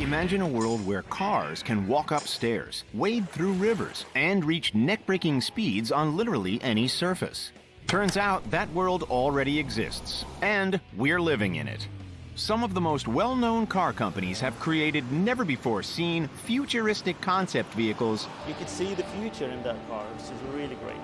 Imagine a world where cars can walk up stairs, wade through rivers, and reach neck-breaking speeds on literally any surface. Turns out that world already exists, and we're living in it. Some of the most well-known car companies have created never-before-seen futuristic concept vehicles You could see the future in that car, which is really great.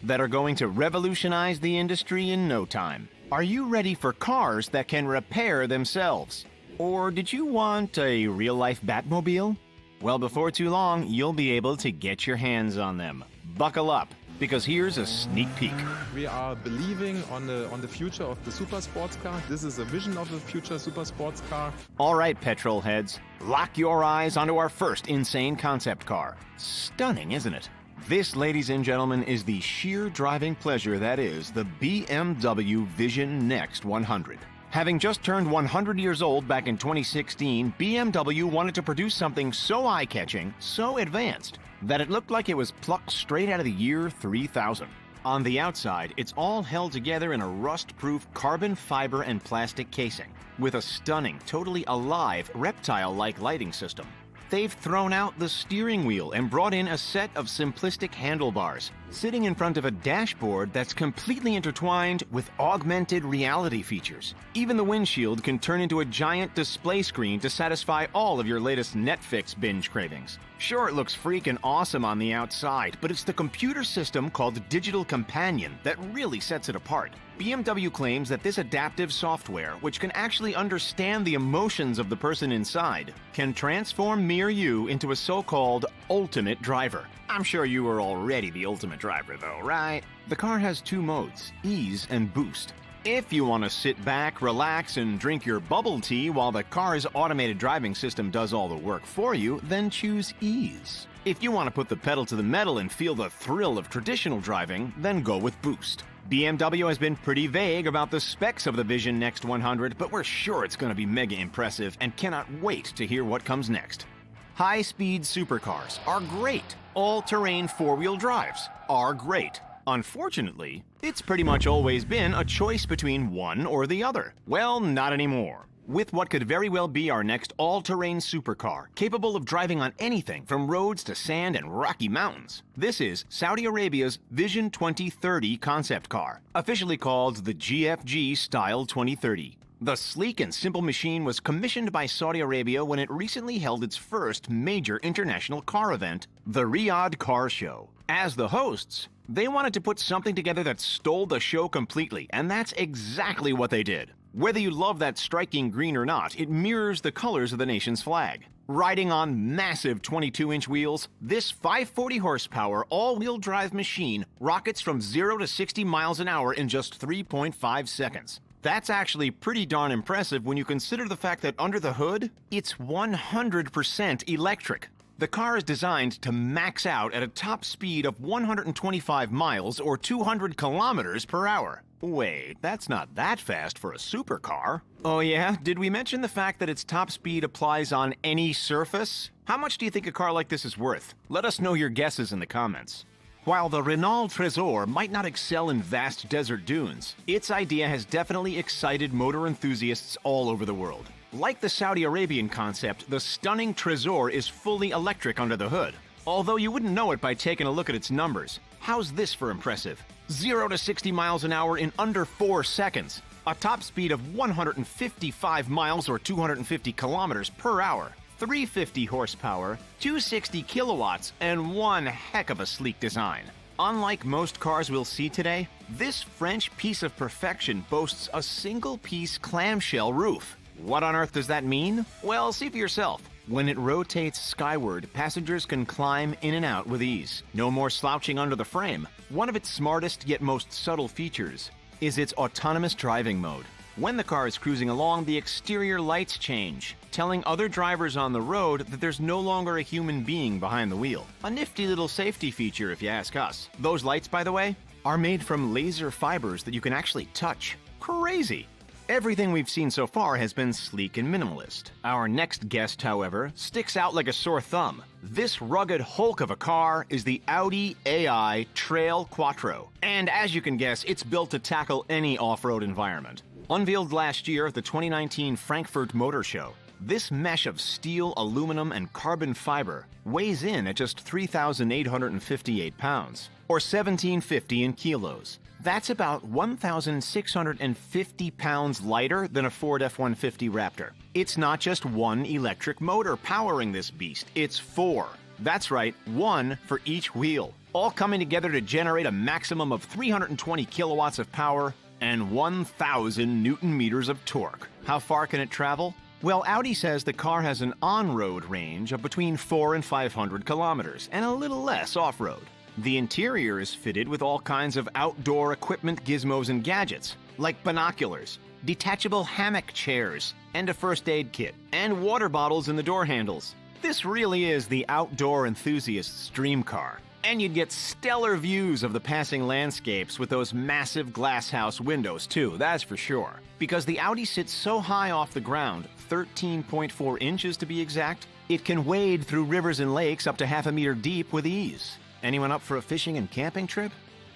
that are going to revolutionize the industry in no time. Are you ready for cars that can repair themselves? Or did you want a real-life Batmobile? Well, before too long, you'll be able to get your hands on them. Buckle up, because here's a sneak peek. We are believing on the future of the super sports car. This is a vision of the future super sports car. All right, petrol heads, lock your eyes onto our first insane concept car. Stunning, isn't it? This, ladies and gentlemen, is the sheer driving pleasure that is the BMW Vision Next 100. Having just turned 100 years old back in 2016, BMW wanted to produce something so eye-catching, so advanced, that it looked like it was plucked straight out of the year 3000. On the outside, it's all held together in a rust-proof carbon fiber and plastic casing, with a stunning, totally alive, reptile-like lighting system. They've thrown out the steering wheel and brought in a set of simplistic handlebars, sitting in front of a dashboard that's completely intertwined with augmented reality features. Even the windshield can turn into a giant display screen to satisfy all of your latest Netflix binge cravings. Sure, it looks freaking awesome on the outside, but it's the computer system called Digital Companion that really sets it apart. BMW claims that this adaptive software, which can actually understand the emotions of the person inside, can transform me or you into a so-called ultimate driver. I'm sure you are already the ultimate driver though, right? The car has two modes, ease and boost. If you want to sit back, relax, and drink your bubble tea while the car's automated driving system does all the work for you, then choose ease. If you want to put the pedal to the metal and feel the thrill of traditional driving, then go with boost. BMW has been pretty vague about the specs of the Vision Next 100, but we're sure it's going to be mega impressive and cannot wait to hear what comes next. High-speed supercars are great. All-terrain four-wheel drives are great. Unfortunately, it's pretty much always been a choice between one or the other. Well, not anymore. With what could very well be our next all-terrain supercar, capable of driving on anything from roads to sand and rocky mountains. This is Saudi Arabia's Vision 2030 concept car, officially called the GFG Style 2030. The sleek and simple machine was commissioned by Saudi Arabia when it recently held its first major international car event, the Riyadh Car Show. As the hosts, they wanted to put something together that stole the show completely, and that's exactly what they did. Whether you love that striking green or not, it mirrors the colors of the nation's flag. Riding on massive 22-inch wheels, this 540 horsepower all-wheel drive machine rockets from 0 to 60 miles an hour in just 3.5 seconds. That's actually pretty darn impressive when you consider the fact that under the hood, it's 100% electric. The car is designed to max out at a top speed of 125 miles or 200 kilometers per hour. Wait, that's not that fast for a supercar. Oh yeah? Did we mention the fact that its top speed applies on any surface? How much do you think a car like this is worth? Let us know your guesses in the comments. While the Renault Trésor might not excel in vast desert dunes, its idea has definitely excited motor enthusiasts all over the world. Like the Saudi Arabian concept, the stunning Trésor is fully electric under the hood. Although you wouldn't know it by taking a look at its numbers. How's this for impressive? 0 to 60 miles an hour in under 4 seconds. A top speed of 155 miles or 250 kilometers per hour. 350 horsepower, 260 kilowatts, and one heck of a sleek design. Unlike most cars we'll see today, this French piece of perfection boasts a single-piece clamshell roof. What on earth does that mean? Well, see for yourself. When it rotates skyward, passengers can climb in and out with ease. No more slouching under the frame. One of its smartest yet most subtle features is its autonomous driving mode. When the car is cruising along, the exterior lights change, telling other drivers on the road that there's no longer a human being behind the wheel. A nifty little safety feature if you ask us. Those lights, by the way, are made from laser fibers that you can actually touch. Crazy! Everything we've seen so far has been sleek and minimalist. Our next guest, however, sticks out like a sore thumb. This rugged hulk of a car is the Audi AI Trail Quattro. And as you can guess, it's built to tackle any off-road environment. Unveiled last year at the 2019 Frankfurt Motor Show, This mesh of steel, aluminum, and carbon fiber weighs in at just 3,858 pounds, or 1,750 in kilos. That's about 1,650 pounds lighter than a Ford F-150 Raptor. It's not just one electric motor powering this beast, it's four. That's right, one for each wheel, all coming together to generate a maximum of 320 kilowatts of power and 1,000 newton meters of torque. How far can it travel? Well, Audi says the car has an on-road range of between 400 and 500 kilometers, and a little less off-road. The interior is fitted with all kinds of outdoor equipment, gizmos, and gadgets, like binoculars, detachable hammock chairs, and a first aid kit, and water bottles in the door handles. This really is the outdoor enthusiast's dream car. And you'd get stellar views of the passing landscapes with those massive glasshouse windows too, that's for sure. Because the Audi sits so high off the ground, 13.4 inches to be exact, it can wade through rivers and lakes up to half a meter deep with ease. Anyone up for a fishing and camping trip?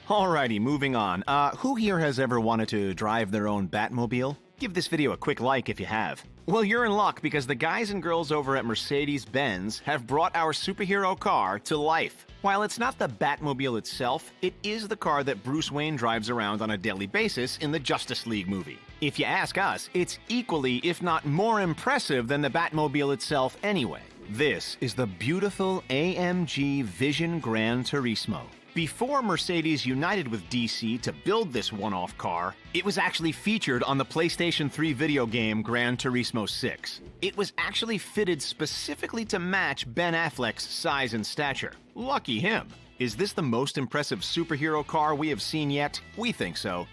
Alrighty, moving on. Who here has ever wanted to drive their own Batmobile? Give this video a quick like if you have. Well, you're in luck because the guys and girls over at Mercedes-Benz have brought our superhero car to life. While it's not the Batmobile itself, it is the car that Bruce Wayne drives around on a daily basis in the Justice League movie. If you ask us, it's equally, if not more impressive than the Batmobile itself anyway. This is the beautiful AMG Vision Gran Turismo. Before Mercedes united with DC to build this one-off car, it was actually featured on the PlayStation 3 video game Gran Turismo 6. It was actually fitted specifically to match Ben Affleck's size and stature. Lucky him. Is this the most impressive superhero car we have seen yet? We think so.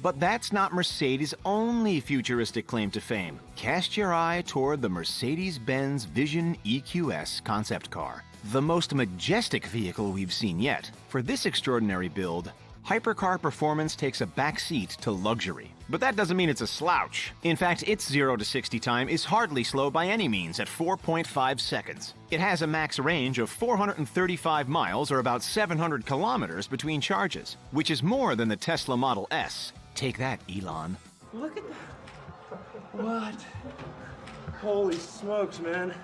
But that's not Mercedes' only futuristic claim to fame. Cast your eye toward the Mercedes-Benz Vision EQS concept car, the most majestic vehicle we've seen yet. For this extraordinary build, hypercar performance takes a backseat to luxury. But that doesn't mean it's a slouch. In fact, its 0 to 60 time is hardly slow by any means at 4.5 seconds. It has a max range of 435 miles or about 700 kilometers between charges, which is more than the Tesla Model S. Take that, Elon. Look at that. What? Holy smokes, man.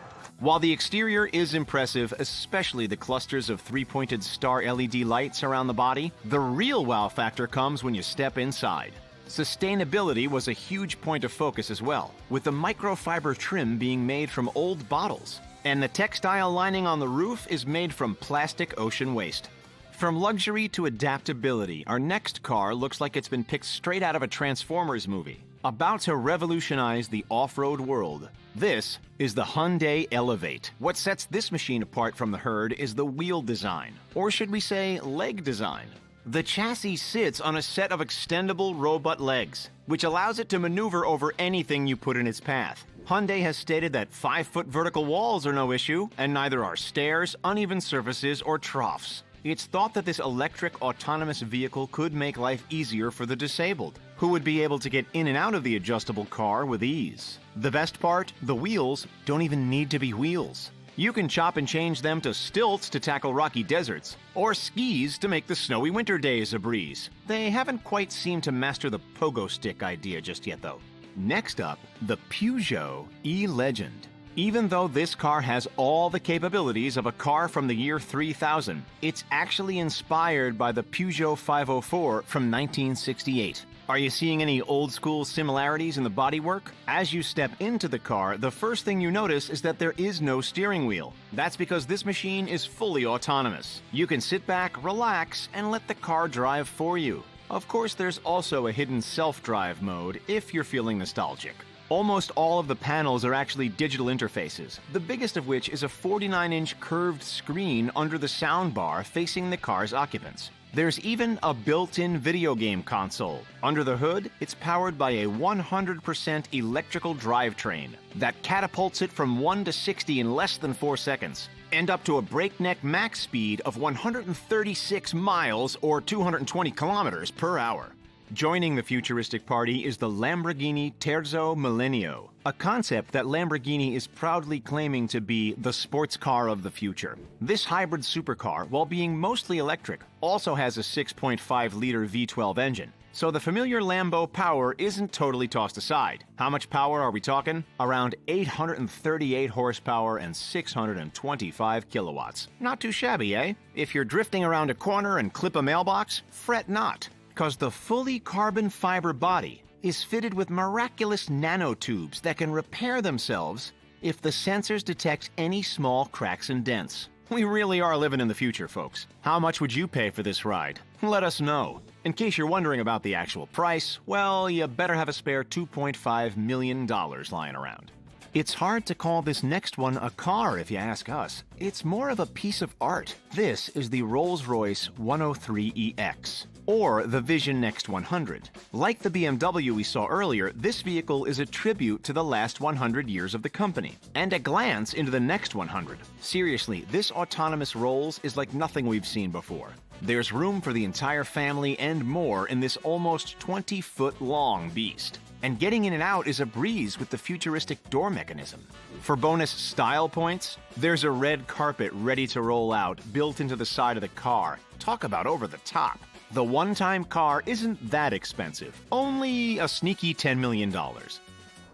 While the exterior is impressive, especially the clusters of three-pointed star LED lights around the body, the real wow factor comes when you step inside. Sustainability was a huge point of focus as well, with the microfiber trim being made from old bottles, and the textile lining on the roof is made from plastic ocean waste. From luxury to adaptability, our next car looks like it's been picked straight out of a Transformers movie, about to revolutionize the off-road world. This is the Hyundai Elevate. What sets this machine apart from the herd is the wheel design, or should we say leg design. The chassis sits on a set of extendable robot legs, which allows it to maneuver over anything you put in its path. Hyundai has stated that 5-foot vertical walls are no issue, and neither are stairs, uneven surfaces, or troughs. It's thought that this electric autonomous vehicle could make life easier for the disabled, who would be able to get in and out of the adjustable car with ease. The best part? The wheels don't even need to be wheels. You can chop and change them to stilts to tackle rocky deserts, or skis to make the snowy winter days a breeze. They haven't quite seemed to master the pogo stick idea just yet, though. Next up, the Peugeot E-Legend. Even though this car has all the capabilities of a car from the year 3000, it's actually inspired by the Peugeot 504 from 1968. Are you seeing any old-school similarities in the bodywork? As you step into the car, the first thing you notice is that there is no steering wheel. That's because this machine is fully autonomous. You can sit back, relax, and let the car drive for you. Of course, there's also a hidden self-drive mode if you're feeling nostalgic. Almost all of the panels are actually digital interfaces, the biggest of which is a 49-inch curved screen under the soundbar facing the car's occupants. There's even a built-in video game console. Under the hood, it's powered by a 100% electrical drivetrain that catapults it from 1 to 60 in less than 4 seconds, and up to a breakneck max speed of 136 miles or 220 kilometers per hour. Joining the futuristic party is the Lamborghini Terzo Millennio, a concept that Lamborghini is proudly claiming to be the sports car of the future. This hybrid supercar, while being mostly electric, also has a 6.5-liter V12 engine, So the familiar Lambo power isn't totally tossed aside. How much power are we talking? Around 838 horsepower and 625 kilowatts. Not too shabby, eh? If you're drifting around a corner and clip a mailbox, fret not, because the fully carbon fiber body is fitted with miraculous nanotubes that can repair themselves if the sensors detect any small cracks and dents. We really are living in the future, folks. How much would you pay for this ride? Let us know. In case you're wondering about the actual price, well, you better have a spare $2.5 million lying around. It's hard to call this next one a car if you ask us. It's more of a piece of art. This is the Rolls-Royce 103EX, or the Vision Next 100. Like the BMW we saw earlier, this vehicle is a tribute to the last 100 years of the company, and a glance into the next 100. Seriously, this autonomous Rolls is like nothing we've seen before. There's room for the entire family and more in this almost 20-foot-long beast. And getting in and out is a breeze with the futuristic door mechanism. For bonus style points, there's a red carpet ready to roll out built into the side of the car. Talk about over the top. The one-time car isn't that expensive, only a sneaky $10 million.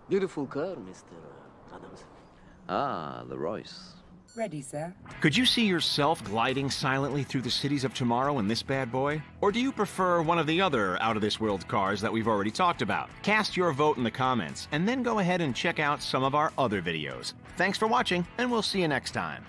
Beautiful car, Mr. Adams. Ah, the Royce. Ready, sir. Could you see yourself gliding silently through the cities of tomorrow in this bad boy? Or do you prefer one of the other out-of-this-world cars that we've already talked about? Cast your vote in the comments, and then go ahead and check out some of our other videos. Thanks for watching, and we'll see you next time.